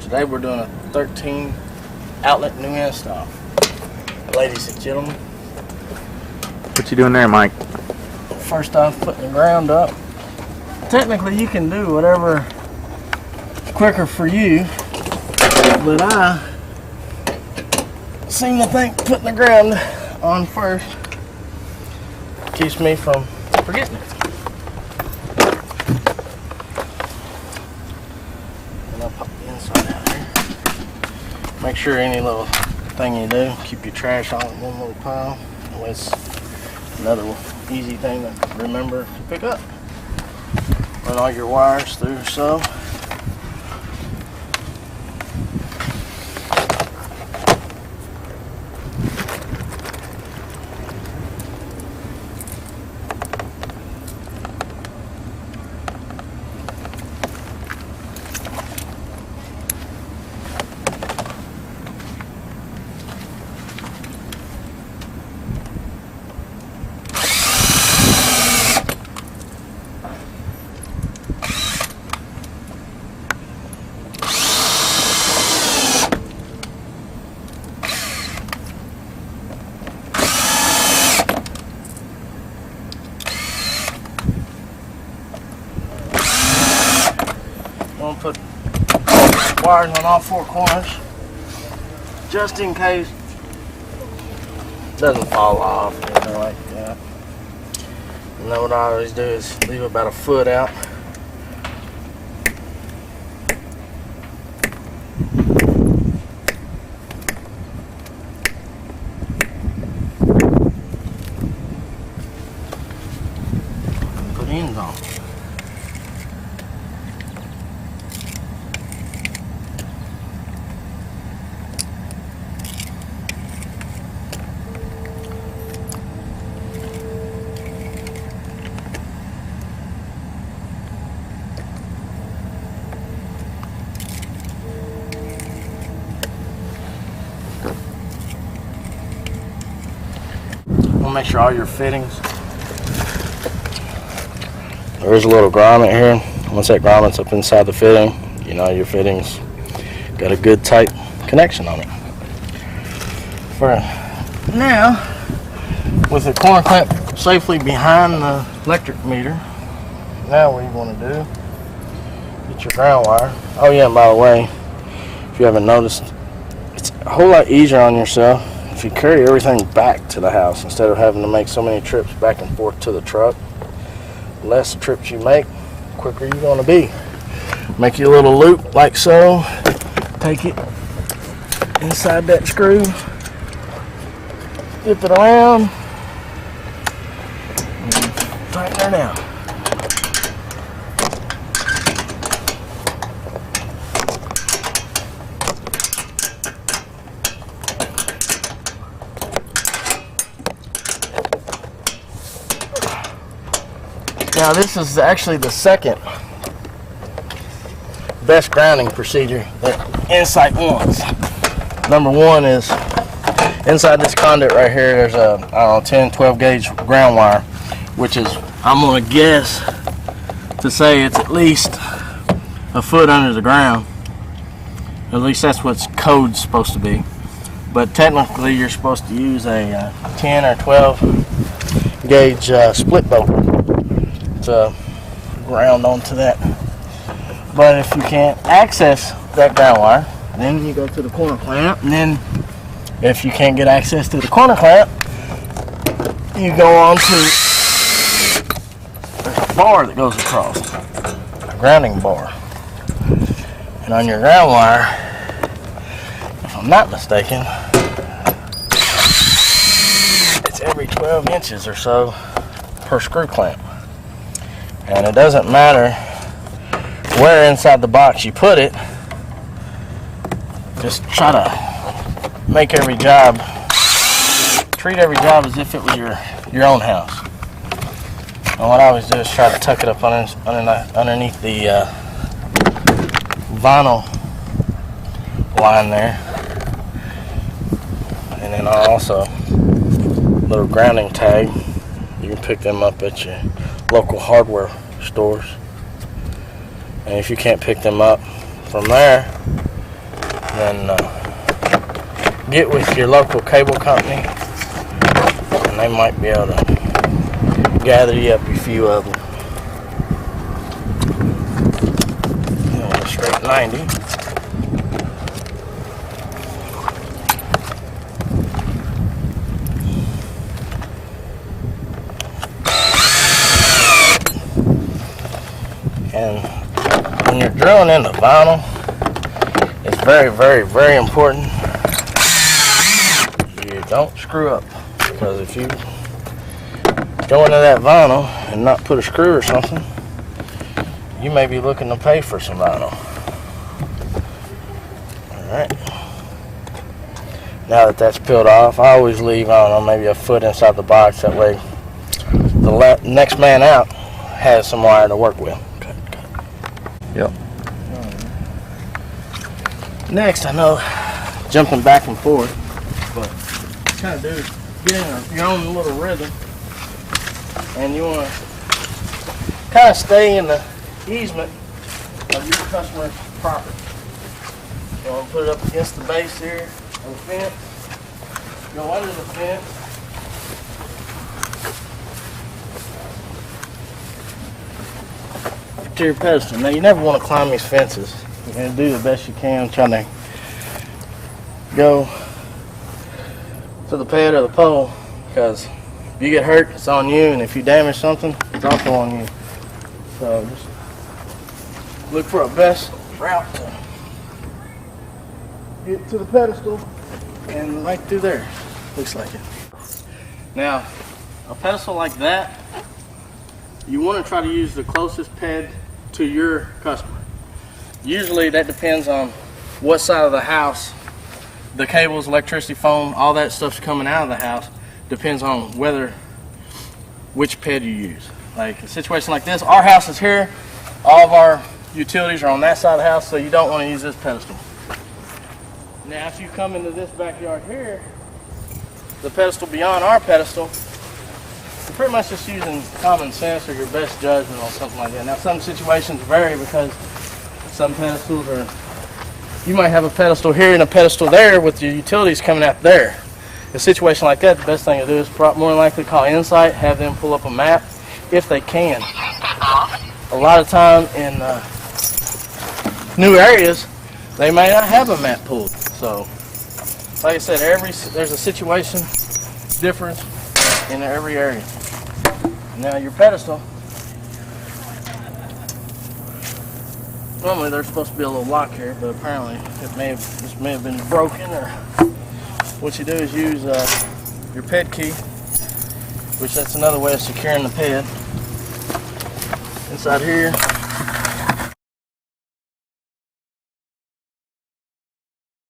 Today we're doing a 13 outlet new install. Ladies and gentlemen, What you doing there, Mike? first off, putting the ground up. Technically you can do whatever quicker for you, but I seem to think putting the ground on first keeps me from forgetting it. And I'll pop the inside out here. Make sure any little thing you do, keep your trash all in one little pile. It's another easy thing to remember to pick up. Run all your wires through so. I'm gonna put wires on all four corners just in case it doesn't fall off or anything like that. And then what I always do is leave about a foot out. Put ends on. Make sure all your fittings. There is a little grommet here. Once that grommet's up inside the fitting, you know your fittings got a good tight connection on it. For now, with the corner clamp safely behind the electric meter, now what you want to do, get your ground wire. Oh yeah, and by the way, if you haven't noticed, it's a whole lot easier on yourself if you carry everything back to the house instead of having to make so many trips back and forth to the truck. The less trips you make, the quicker you're going to be. Make you a little loop like so. Take it inside that screw. Flip it around. And tighten her down. Now this is actually the second best grounding procedure that Insight wants. Number one is inside this conduit right here, there's a, I don't know, 10, 12 gauge ground wire, which is, I'm gonna guess to say it's at least a foot under the ground. At least that's what code's supposed to be. But technically you're supposed to use a 10 or 12 gauge split bolt to ground onto that. But if you can't access that ground wire, then you go to the corner clamp, and then if you can't get access to the corner clamp, you go on to there's a bar that goes across, a grounding bar. And on your ground wire, if I'm not mistaken, it's every 12 inches or so per screw clamp. And it doesn't matter where inside the box you put it, just try to make every job, treat every job as if it was your own house. And what I always do is try to tuck it up underneath the vinyl line there. And then I also, little grounding tag, you can pick them up at your local hardware stores. And if you can't pick them up from there, then get with your local cable company, and they might be able to gather you up a few of them. A straight 90. And when you're drilling in the vinyl, it's very, very, very important you don't screw up, because if you go into that vinyl and not put a screw or something, you may be looking to pay for some vinyl. Alright. Now that that's peeled off, I always leave, I don't know, maybe a foot inside the box. That way the next man out has some wire to work with. Yep. Next, I know, jumping back and forth, but kind of do is get in your own little rhythm, and you want to kind of stay in the easement of your customer's property. You want to put it up against the base here of the fence, go under the fence, to your pedestal. Now, you never want to climb these fences. You're going to do the best you can trying to go to the pad or the pole, because if you get hurt, it's on you, and if you damage something, it's also on you. So just look for a best route to get to the pedestal, and right through there, looks like it. Now, a pedestal like that, you want to try to use the closest ped to your customer. Usually that depends on what side of the house the cables, electricity, phone, all that stuff's coming out of the house. Depends on which ped you use. Like a situation like this, our house is here, all of our utilities are on that side of the house, so you don't want to use this pedestal. Now if you come into this backyard here, the pedestal beyond our pedestal, you're pretty much just using common sense or your best judgment on something like that. Now some situations vary, because some pedestals are, you might have a pedestal here and a pedestal there with your utilities coming out there. In a situation like that, the best thing to do is more than likely call Insight, have them pull up a map if they can. A lot of time in new areas, they may not have a map pulled. So, like I said, there's a situation difference in every area. Now your pedestal, normally there's supposed to be a little lock here, but apparently this may have been broken, or what you do is use your ped key, which that's another way of securing the ped. Inside here,